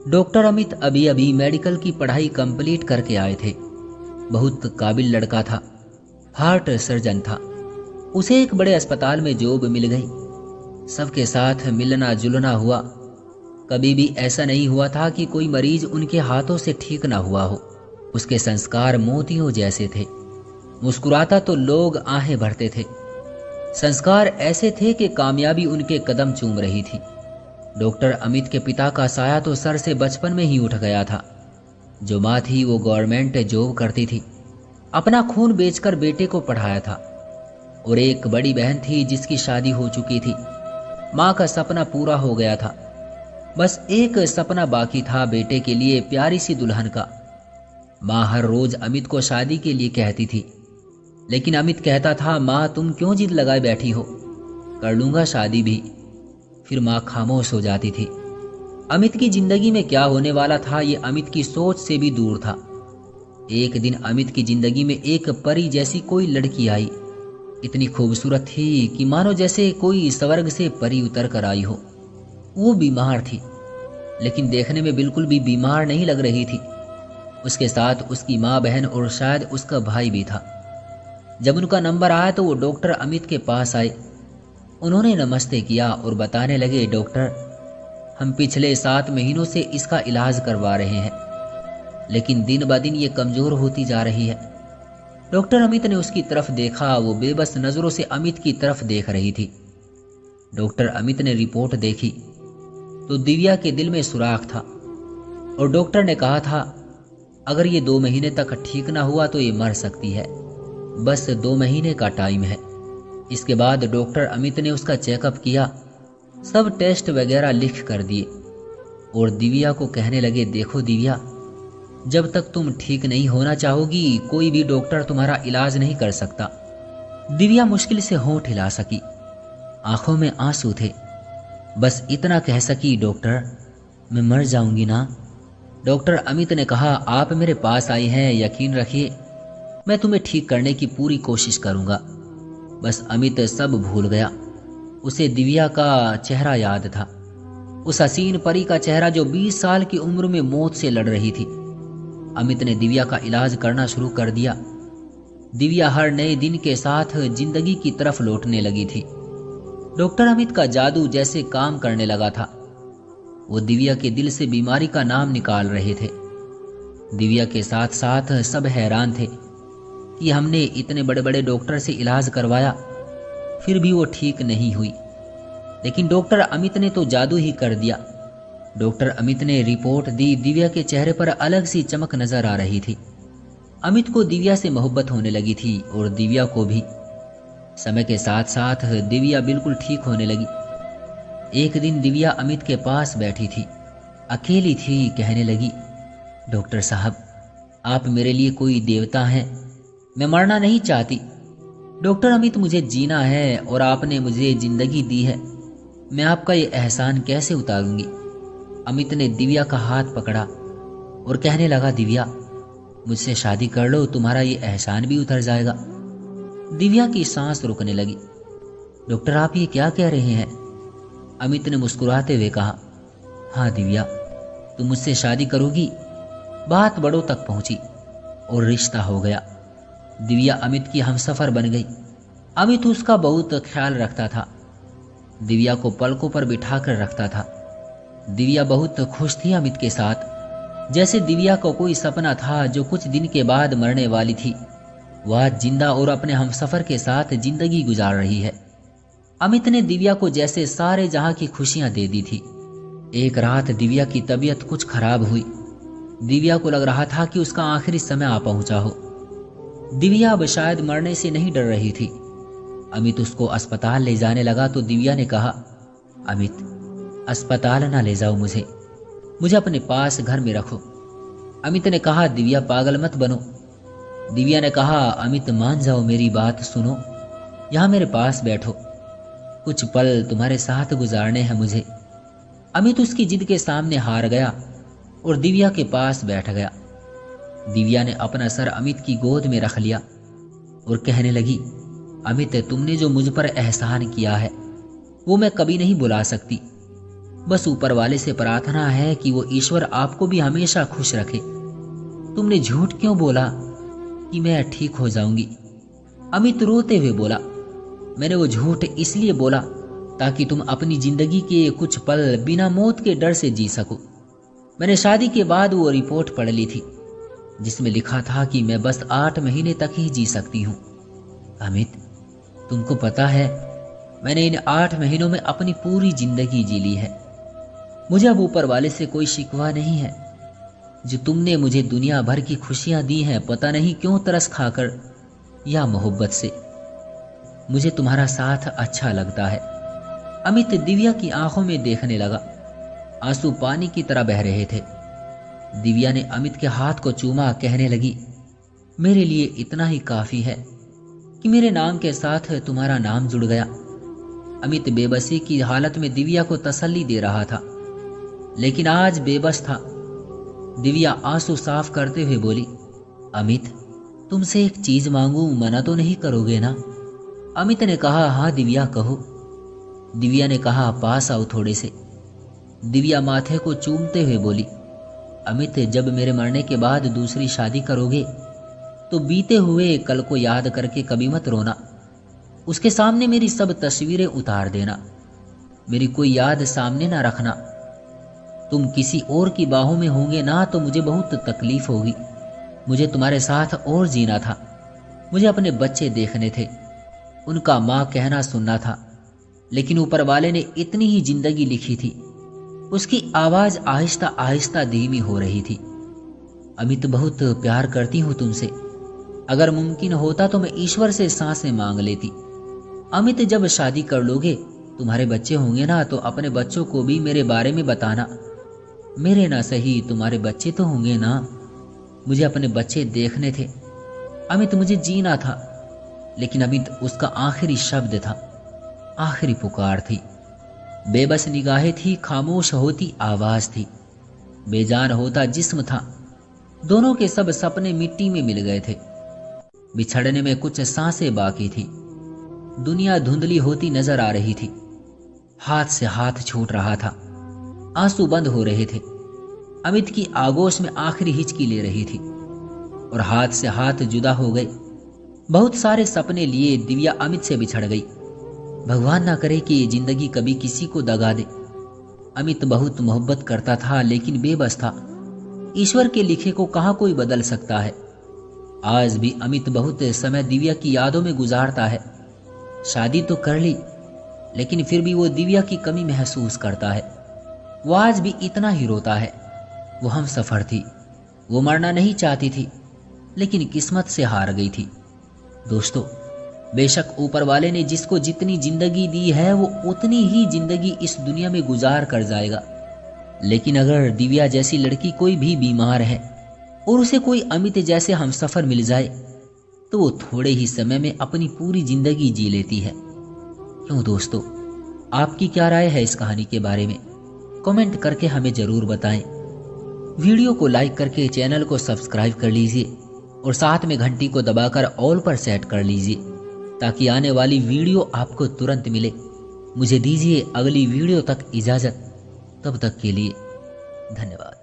Doctor Amit अभी अभी medical की पढ़ाई कंप्लीट करके आए थे। बहुत काबिल लड़का था, हार्ट सर्जन था। उसे एक बड़े अस्पताल में जॉब मिल गई। सबके साथ मिलना जुलना हुआ। कभी भी ऐसा नहीं हुआ था कि कोई मरीज उनके हाथों से ठीक ना हुआ हो। उसके संस्कार मोतियों जैसे थे। मुस्कुराता तो लोग आहें भरते थे। संस्कार ऐसे थे कि कामयाबी उनके कदम चूम रही थी। डॉक्टर अमित के पिता का साया तो सर से बचपन में ही उठ गया था। जो माँ थी वो गवर्नमेंट जॉब करती थी, अपना खून बेचकर बेटे को पढ़ाया था। और एक बड़ी बहन थी जिसकी शादी हो चुकी थी। माँ का सपना पूरा हो गया था। बस एक सपना बाकी था, बेटे के लिए प्यारी सी दुल्हन का। माँ हर रोज अमित को शादी के लिए कहती थी, लेकिन अमित कहता था, माँ तुम क्यों जिद लगाए बैठी हो, कर लूंगा शादी भी। फिर माँ खामोश हो जाती थी। अमित की जिंदगी में क्या होने वाला था ये अमित की सोच से भी दूर था। एक दिन अमित की जिंदगी में एक परी जैसी कोई लड़की आई। इतनी खूबसूरत थी कि मानो जैसे कोई स्वर्ग से परी उतर कर आई हो। वो बीमार थी, लेकिन देखने में बिल्कुल भी बीमार नहीं लग रही थी। उसके साथ उसकी माँ, बहन और शायद उसका भाई भी था। जब उनका नंबर आया तो वो डॉक्टर अमित के पास आए। उन्होंने नमस्ते किया और बताने लगे, डॉक्टर हम पिछले 7 महीनों से इसका इलाज करवा रहे हैं, लेकिन दिन ब दिन ये कमजोर होती जा रही है। डॉक्टर अमित ने उसकी तरफ देखा। वो बेबस नजरों से अमित की तरफ देख रही थी। डॉक्टर अमित ने रिपोर्ट देखी तो दिव्या के दिल में सुराख था। और डॉक्टर ने कहा था, अगर ये 2 महीने तक ठीक ना हुआ तो ये मर सकती है। बस 2 महीने का टाइम है। इसके बाद डॉक्टर अमित ने उसका चेकअप किया, सब टेस्ट वगैरह लिख कर दिए और दिव्या को कहने लगे, देखो दिव्या, जब तक तुम ठीक नहीं होना चाहोगी कोई भी डॉक्टर तुम्हारा इलाज नहीं कर सकता। दिव्या मुश्किल से होंठ हिला सकी, आंखों में आंसू थे। बस इतना कह सकी, डॉक्टर मैं मर जाऊंगी ना। डॉक्टर अमित ने कहा, आप मेरे पास आई हैं, यकीन रखिए मैं तुम्हें ठीक करने की पूरी कोशिश करूंगा। बस अमित सब भूल गया। उसे दिव्या का चेहरा याद था, उस हसीन परी का चेहरा जो 20 साल की उम्र में मौत से लड़ रही थी। अमित ने दिव्या का इलाज करना शुरू कर दिया। दिव्या हर नए दिन के साथ जिंदगी की तरफ लौटने लगी थी। डॉक्टर अमित का जादू जैसे काम करने लगा था। वो दिव्या के दिल से बीमारी का नाम निकाल रहे थे। दिव्या के साथ साथ सब हैरान थे कि हमने इतने बड़े बड़े डॉक्टर से इलाज करवाया, फिर भी वो ठीक नहीं हुई। लेकिन डॉक्टर अमित ने तो जादू ही कर दिया। डॉक्टर अमित ने रिपोर्ट दी। दिव्या के चेहरे पर अलग सी चमक नजर आ रही थी। अमित को दिव्या से मोहब्बत होने लगी थी और दिव्या को भी। समय के साथ साथ दिव्या बिल्कुल ठीक होने लगी। एक दिन दिव्या अमित के पास बैठी थी, अकेली थी। कहने लगी, डॉक्टर साहब आप मेरे लिए कोई देवता हैं, मैं मरना नहीं चाहती। डॉक्टर अमित मुझे जीना है और आपने मुझे जिंदगी दी है, मैं आपका ये एहसान कैसे उतारूंगी। अमित ने दिव्या का हाथ पकड़ा और कहने लगा, दिव्या मुझसे शादी कर लो, तुम्हारा ये एहसान भी उतर जाएगा। दिव्या की सांस रुकने लगी। डॉक्टर आप ये क्या कह रहे हैं? अमित ने मुस्कुराते हुए कहा, हाँ दिव्या तुम मुझसे शादी करोगी। बात बड़ों तक पहुंची और रिश्ता हो गया। दिव्या अमित की हमसफर बन गई। अमित उसका बहुत ख्याल रखता था, दिव्या को पलकों पर बिठा कर रखता था। दिव्या बहुत खुश थी अमित के साथ, जैसे दिव्या को कोई सपना था जो कुछ दिन के बाद मरने वाली थी। वह जिंदा और अपने हमसफर के साथ जिंदगी गुजार रही है। अमित ने दिव्या को जैसे सारे जहां की खुशियां दे दी थी। एक रात दिव्या की तबीयत कुछ खराब हुई। दिव्या को लग रहा था कि उसका आखिरी समय आ पहुंचा हो। दिव्या अब शायद मरने से नहीं डर रही थी। अमित उसको अस्पताल ले जाने लगा तो दिव्या ने कहा, अमित अस्पताल ना ले जाओ, मुझे अपने पास घर में रखो। अमित ने कहा, दिव्या पागल मत बनो। दिव्या ने कहा, अमित मान जाओ, मेरी बात सुनो, यहाँ मेरे पास बैठो, कुछ पल तुम्हारे साथ गुजारने हैं मुझे। अमित उसकी जिद के सामने हार गया और दिव्या के पास बैठ गया। दिव्या ने अपना सर अमित की गोद में रख लिया और कहने लगी, अमित तुमने जो मुझ पर एहसान किया है वो मैं कभी नहीं भुला सकती। बस ऊपर वाले से प्रार्थना है कि वो ईश्वर आपको भी हमेशा खुश रखे। तुमने झूठ क्यों बोला कि मैं ठीक हो जाऊंगी? अमित रोते हुए बोला, मैंने वो झूठ इसलिए बोला ताकि तुम अपनी जिंदगी के कुछ पल बिना मौत के डर से जी सको। मैंने शादी के बाद वो रिपोर्ट पढ़ ली थी जिसमें लिखा था कि मैं बस 8 महीने तक ही जी सकती हूँ। अमित, तुमको पता है मैंने इन 8 महीनों में अपनी पूरी जिंदगी जी ली है। मुझे अब ऊपर वाले से कोई शिकवा नहीं है। जो तुमने मुझे दुनिया भर की खुशियां दी हैं, पता नहीं क्यों तरस खाकर या मोहब्बत से, मुझे तुम्हारा साथ अच्छा लगता है। अमित दिव्या की आंखों में देखने लगा। आंसू पानी की तरह बह रहे थे। दिव्या ने अमित के हाथ को चूमा, कहने लगी, मेरे लिए इतना ही काफी है कि मेरे नाम के साथ तुम्हारा नाम जुड़ गया। अमित बेबसी की हालत में दिव्या को तसल्ली दे रहा था, लेकिन आज बेबस था। दिव्या आंसू साफ करते हुए बोली, अमित, तुमसे एक चीज मांगू, मना तो नहीं करोगे ना? अमित ने कहा, हाँ दिव्या कहो। दिव्या ने कहा, पास आओ थोड़े से। दिव्या माथे को चूमते हुए बोली, अमित, जब मेरे मरने के बाद दूसरी शादी करोगे तो बीते हुए कल को याद करके कभी मत रोना। उसके सामने मेरी सब तस्वीरें उतार देना। मेरी कोई याद सामने ना रखना। तुम किसी और की बाहों में होंगे ना तो मुझे बहुत तकलीफ होगी। मुझे तुम्हारे साथ और जीना था। मुझे अपने बच्चे देखने थे, उनका माँ कहना सुनना था, लेकिन ऊपर वाले ने इतनी ही जिंदगी लिखी थी। उसकी आवाज आहिस्ता आहिस्ता धीमी हो रही थी। अमित, बहुत प्यार करती हूं तुमसे। अगर मुमकिन होता तो मैं ईश्वर से सांसें मांग लेती। अमित, जब शादी कर लोगे, तुम्हारे बच्चे होंगे ना, तो अपने बच्चों को भी मेरे बारे में बताना। मेरे ना सही, तुम्हारे बच्चे तो होंगे ना। मुझे अपने बच्चे देखने थे। अमित, मुझे जीना था, लेकिन अमित उसका आखिरी शब्द था, आखिरी पुकार थी। बेबस निगाहें थी, खामोश होती आवाज थी, बेजान होता जिस्म था। दोनों के सब सपने मिट्टी में मिल गए थे। बिछड़ने में कुछ सांसें बाकी थी। दुनिया धुंधली होती नजर आ रही थी। हाथ से हाथ छूट रहा था। आंसू बंद हो रहे थे। अमित की आगोश में आखिरी हिचकी ले रही थी और हाथ से हाथ जुदा हो गए। बहुत सारे सपने लिए दिव्या अमित से बिछड़ गई। भगवान ना करे कि ये जिंदगी कभी किसी को दगा दे। अमित बहुत मोहब्बत करता था, लेकिन बेबस था। ईश्वर के लिखे को कहाँ कोई बदल सकता है। आज भी अमित बहुत समय दिव्या की यादों में गुजारता है। शादी तो कर ली, लेकिन फिर भी वो दिव्या की कमी महसूस करता है। वो आज भी इतना ही रोता है। वो हम सफर थी, वो मरना नहीं चाहती थी, लेकिन किस्मत से हार गई थी। दोस्तों, बेशक ऊपर वाले ने जिसको जितनी जिंदगी दी है, वो उतनी ही जिंदगी इस दुनिया में गुजार कर जाएगा। लेकिन अगर दिव्या जैसी लड़की कोई भी बीमार है और उसे कोई अमित जैसे हमसफर मिल जाए, तो वो थोड़े ही समय में अपनी पूरी जिंदगी जी लेती है। क्यों दोस्तों, आपकी क्या राय है इस कहानी के बारे में? कमेंट करके हमें जरूर बताएं। वीडियो को लाइक करके चैनल को सब्सक्राइब कर लीजिए और साथ में घंटी को दबाकर ऑल पर सेट कर लीजिए, ताकि आने वाली वीडियो आपको तुरंत मिले। मुझे दीजिए अगली वीडियो तक इजाजत। तब तक के लिए धन्यवाद।